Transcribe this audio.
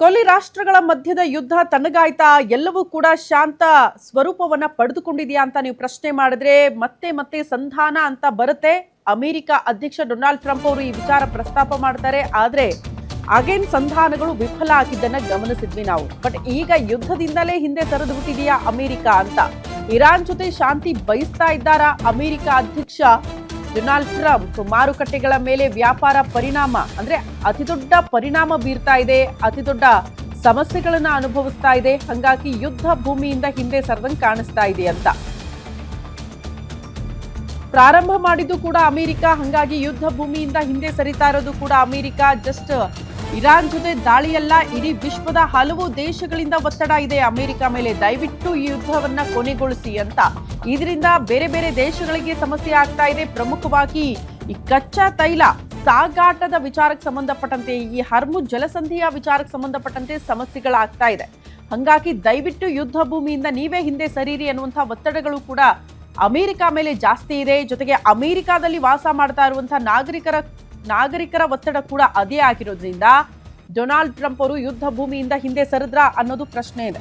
ಕೊಲ್ಲಿ ರಾಷ್ಟ್ರಗಳ ಮಧ್ಯದ ಯುದ್ಧ ತಣ್ಣಗಾಯ್ತಾ ಎಲ್ಲವೂ ಕೂಡ ಶಾಂತ ಸ್ವರೂಪವನ್ನ ಪಡೆದುಕೊಂಡಿದೆಯಾ ಅಂತ ನೀವು ಪ್ರಶ್ನೆ ಮಾಡಿದ್ರೆ ಮತ್ತೆ ಮತ್ತೆ ಸಂಧಾನ ಅಂತ ಬರುತ್ತೆ. ಅಮೆರಿಕ ಅಧ್ಯಕ್ಷ ಡೊನಾಲ್ಡ್ ಟ್ರಂಪ್ ಅವರು ಈ ವಿಚಾರ ಪ್ರಸ್ತಾಪ ಮಾಡ್ತಾರೆ. ಆದ್ರೆ ಅಗೇನ್ ಸಂಧಾನಗಳು ವಿಫಲ ಆಗಿದ್ದನ್ನ ಗಮನಿಸಿದ್ವಿ ನಾವು. ಬಟ್ ಈಗ ಯುದ್ಧದಿಂದಲೇ ಹಿಂದೆ ಸರಿದು ಬಿಟ್ಟಿದೆಯಾ ಅಮೆರಿಕ ಅಂತ. ಇರಾನ್ ಜೊತೆ ಶಾಂತಿ ಬಯಸ್ತಾ ಇದ್ದಾರಾ ಅಮೆರಿಕ ಅಧ್ಯಕ್ಷ ಡೊನಾಲ್ಡ್ ಟ್ರಂಪ್? ಮಾರುಕಟ್ಟೆಗಳ ಮೇಲೆ ವ್ಯಾಪಾರ ಪರಿಣಾಮ ಅಂದ್ರೆ ಅತಿ ದೊಡ್ಡ ಪರಿಣಾಮ ಬೀರ್ತಾ ಇದೆ, ಅತಿ ದೊಡ್ಡ ಸಮಸ್ಯೆಗಳನ್ನ ಅನುಭವಿಸ್ತಾ ಇದೆ. ಹಂಗಾಗಿ ಯುದ್ಧ ಭೂಮಿಯಿಂದ ಹಿಂದೆ ಸರಿದಂಗೆ ಕಾಣಿಸ್ತಾ ಇದೆ ಅಂತ ಪ್ರಾರಂಭ ಮಾಡಿದ್ದು ಕೂಡ ಅಮೆರಿಕ. ಹಂಗಾಗಿ ಯುದ್ಧ ಭೂಮಿಯಿಂದ ಹಿಂದೆ ಸರಿತಾ ಇರೋದು ಕೂಡ ಅಮೆರಿಕ. ಜಸ್ಟ್ ಇರಾನ್ ಜೊತೆ ದಾಳಿಯಲ್ಲ, ಇಡೀ ವಿಶ್ವದ ಹಲವು ದೇಶಗಳಿಂದ ಒತ್ತಡ ಇದೆ ಅಮೆರಿಕ ಮೇಲೆ, ದಯವಿಟ್ಟು ಈ ಯುದ್ಧವನ್ನ ಕೊನೆಗೊಳಿಸಿ ಅಂತ. ಇದರಿಂದ ಬೇರೆ ಬೇರೆ ದೇಶಗಳಿಗೆ ಸಮಸ್ಯೆ ಆಗ್ತಾ ಇದೆ. ಪ್ರಮುಖವಾಗಿ ಈ ಕಚ್ಚಾ ತೈಲ ಸಾಗಾಟದ ವಿಚಾರಕ್ಕೆ ಸಂಬಂಧಪಟ್ಟಂತೆ, ಈ ಹರ್ಮುಜ್ ಜಲಸಂಧಿಯ ವಿಚಾರಕ್ಕೆ ಸಂಬಂಧಪಟ್ಟಂತೆ ಸಮಸ್ಯೆಗಳಾಗ್ತಾ ಇದೆ. ಹಂಗಾಗಿ ದಯವಿಟ್ಟು ಯುದ್ಧ ಭೂಮಿಯಿಂದ ನೀವೇ ಹಿಂದೆ ಸರೀರಿ ಅನ್ನುವಂಥ ಒತ್ತಡಗಳು ಕೂಡ ಅಮೆರಿಕ ಮೇಲೆ ಜಾಸ್ತಿ ಇದೆ. ಜೊತೆಗೆ ಅಮೆರಿಕಾದಲ್ಲಿ ವಾಸ ಮಾಡ್ತಾ ಇರುವಂತಹ ನಾಗರಿಕರ ಒತ್ತಡ ಕೂಡ ಅದೇ ಆಗಿರೋದ್ರಿಂದ ಡೊನಾಲ್ಡ್ ಟ್ರಂಪ್ ಅವರು ಯುದ್ಧ ಭೂಮಿಯಿಂದ ಹಿಂದೆ ಸರಿದ್ರಾ ಅನ್ನೋದು ಪ್ರಶ್ನೆ ಇದೆ.